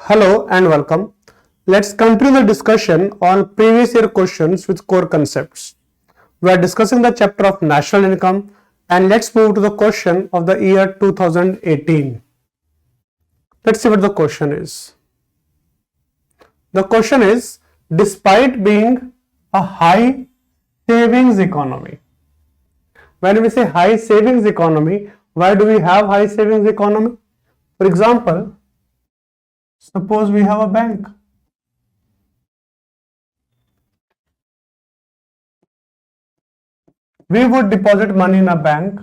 Hello and welcome. Let's continue the discussion on previous year questions with core concepts. We are discussing the chapter of national income and let's move to the question of the year 2018. Let's see what the question is. The question is, despite being a high savings economy. When we say high savings economy, why do we have high savings economy? For example, suppose we have a bank. We would deposit money in a bank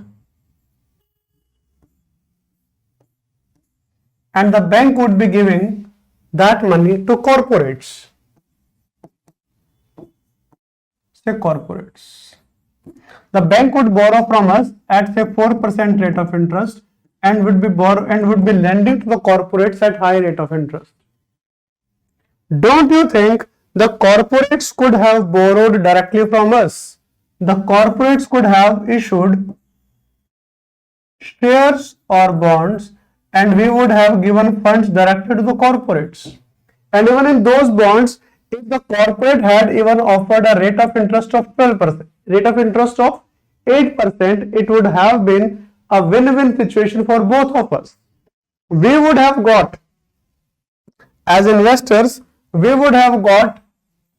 and the bank would be giving that money to corporates. Say corporates. The bank would borrow from us at say 4% rate of interest and would be lending to the corporates at high rate of interest. Don't you think the corporates could have borrowed directly from us? The corporates could have issued shares or bonds and we would have given funds directly to the corporates. And even in those bonds, if the corporate had even offered a rate of interest of 12%, rate of interest of 8%, it would have been a win-win situation for both of us. We would have got, as investors, we would have got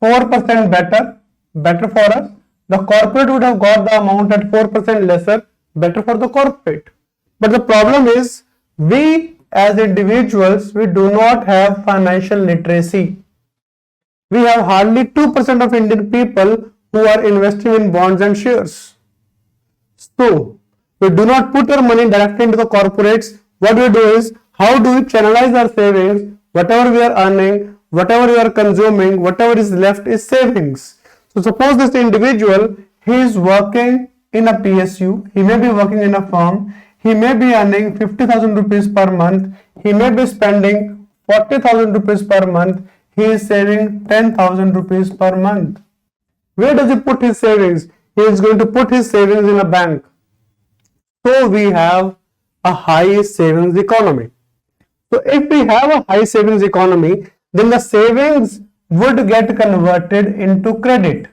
4% better for us. The corporate would have got the amount at 4% lesser, better for the corporate. But the problem is, we as individuals, we do not have financial literacy. We have hardly 2% of Indian people who are investing in bonds and shares. So, we do not put our money directly into the corporates. What we do is, how do we channelize our savings? Whatever we are earning, whatever we are consuming, whatever is left is savings. So, suppose this individual, he is working in a PSU, he may be working in a firm, he may be earning 50,000 rupees per month, he may be spending 40,000 rupees per month, he is saving 10,000 rupees per month. Where does he put his savings? He is going to put his savings in a bank. So we have a high savings economy. So if we have a high savings economy, then the savings would get converted into credit.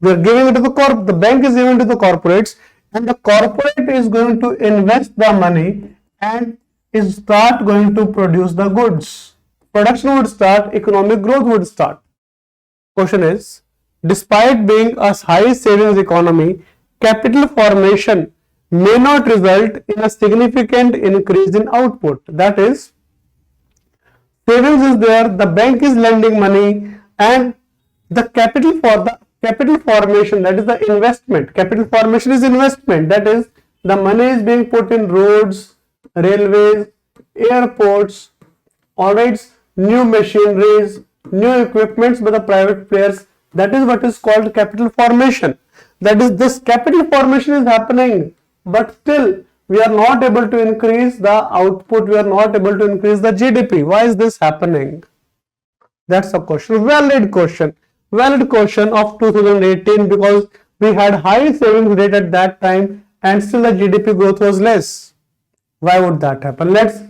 We are giving it to the bank is giving it to the corporates, and the corporate is going to invest the money and is start going to produce the goods. Production would start, economic growth would start. Question is, despite being a high savings economy, capital formation may not result in a significant increase in output. That is, savings is there, the bank is lending money, and the capital formation, that is the investment. Capital formation is investment, that is, the money is being put in roads, railways, airports, alright, new machineries, new equipments by the private players. That is what is called capital formation. That is, this capital formation is happening, but still we are not able to increase the output, we are not able to increase the GDP. Why is this happening? That's a question, valid question of 2018, because we had high savings rate at that time and still the GDP growth was less. Why would that happen? Let's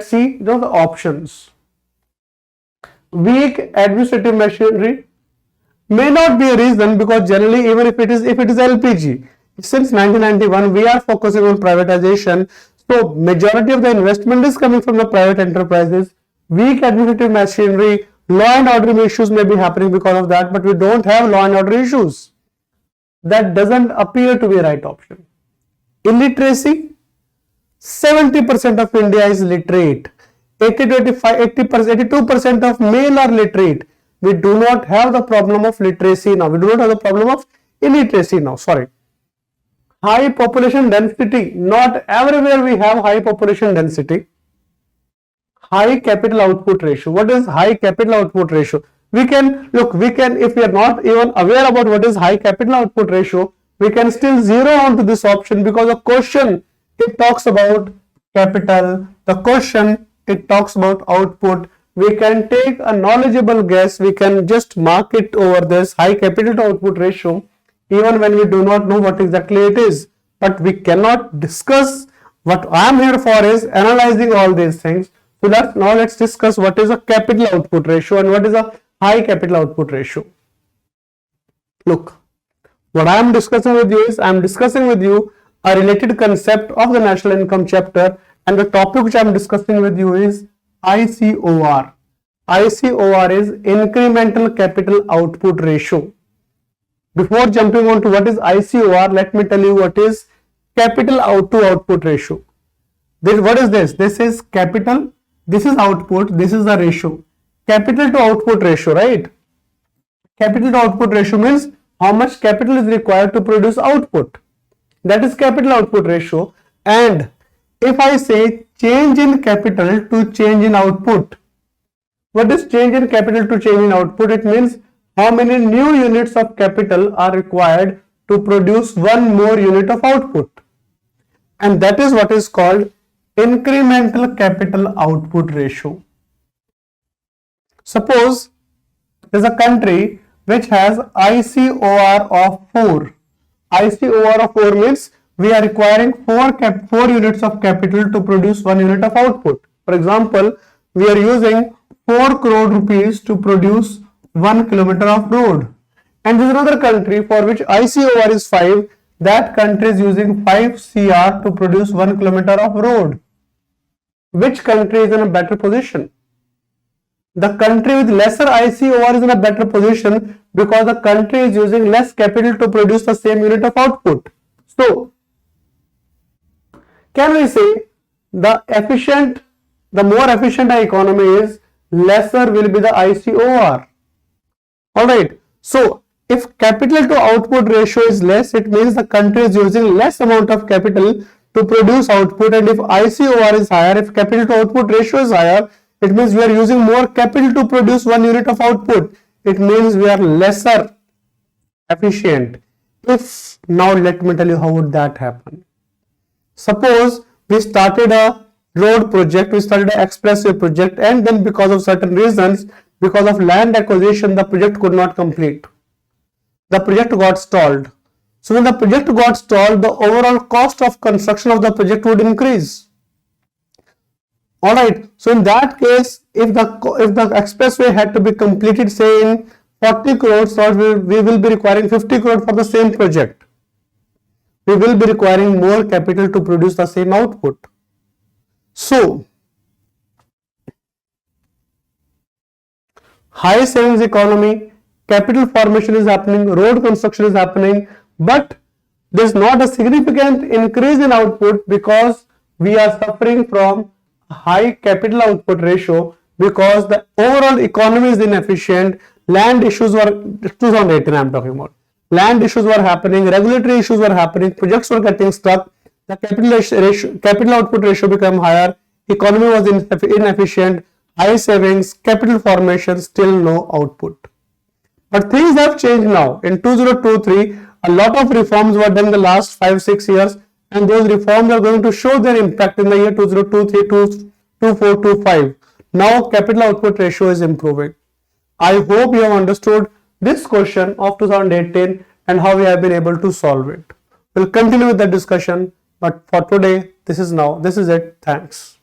see the options. Weak administrative machinery may not be a reason, because generally even if it is LPG, since 1991 we are focusing on privatization, so majority of the investment is coming from the private enterprises. Weak administrative machinery, law and order issues may be happening because of that, but we don't have law and order issues. That doesn't appear to be a right option. Illiteracy, 70% of India is literate. 82% of male are literate. We do not have the problem of literacy now. We do not have the problem of illiteracy now. Sorry. High population density. Not everywhere we have high population density. High capital output ratio. What is high capital output ratio? If we are not even aware about what is high capital output ratio, we can still zero on to this option, because the question, it talks about capital. The question, it talks about output. We can take a knowledgeable guess. We can just mark it over this high capital to output ratio, even when we do not know what exactly it is. But we cannot discuss. What I am here for is analyzing all these things. So let's discuss what is a capital output ratio and what is a high capital output ratio. Look, what I am discussing with you is, I am discussing with you a related concept of the national income chapter, and the topic which I am discussing with you is ICOR. ICOR is incremental capital output ratio. Before jumping on to what is ICOR, let me tell you what is capital output ratio. What is this? This is capital, this is output, this is the ratio. Capital to output ratio, right? Capital to output ratio means how much capital is required to produce output. That is capital output ratio. And if I say change in capital to change in output, what is change in capital to change in output? It means how many new units of capital are required to produce one more unit of output. And that is what is called incremental capital output ratio. Suppose there is a country which has ICOR of 4. ICOR of 4 means we are requiring 4 units of capital to produce 1 unit of output. For example, we are using 4 crore rupees to produce 1 kilometer of road. And there is another country for which ICOR is 5. That country is using 5 CR to produce 1 kilometer of road. Which country is in a better position? The country with lesser ICOR is in a better position because the country is using less capital to produce the same unit of output. So, can we say the more efficient the economy is, lesser will be the ICOR. Alright, so if capital to output ratio is less, it means the country is using less amount of capital to produce output, and if ICOR is higher, if capital to output ratio is higher, it means we are using more capital to produce 1 unit of output. It means we are lesser efficient. Now let me tell you how would that happen. Suppose we started a road project, we started an expressway project, and then because of certain reasons, because of land acquisition, the project could not complete. The project got stalled. So when the project got stalled, the overall cost of construction of the project would increase. Alright, so in that case, if the expressway had to be completed, say in 40 crores, we will be requiring 50 crores for the same project. We will be requiring more capital to produce the same output. So, high savings economy, capital formation is happening, road construction is happening, but there is not a significant increase in output because we are suffering from high capital output ratio because the overall economy is inefficient. Land issues were 2018 I am talking about. Land issues were happening, regulatory issues were happening, projects were getting stuck, the capital output ratio became higher, economy was inefficient, high savings, capital formation, still no output. But things have changed now. In 2023, a lot of reforms were done in the last 5-6 years, and those reforms are going to show their impact in the year 2023, 24, 25. Now capital output ratio is improving. I hope you have understood this question of 2018 and how we have been able to solve it. We'll continue with the discussion, but for today, this is it. Thanks.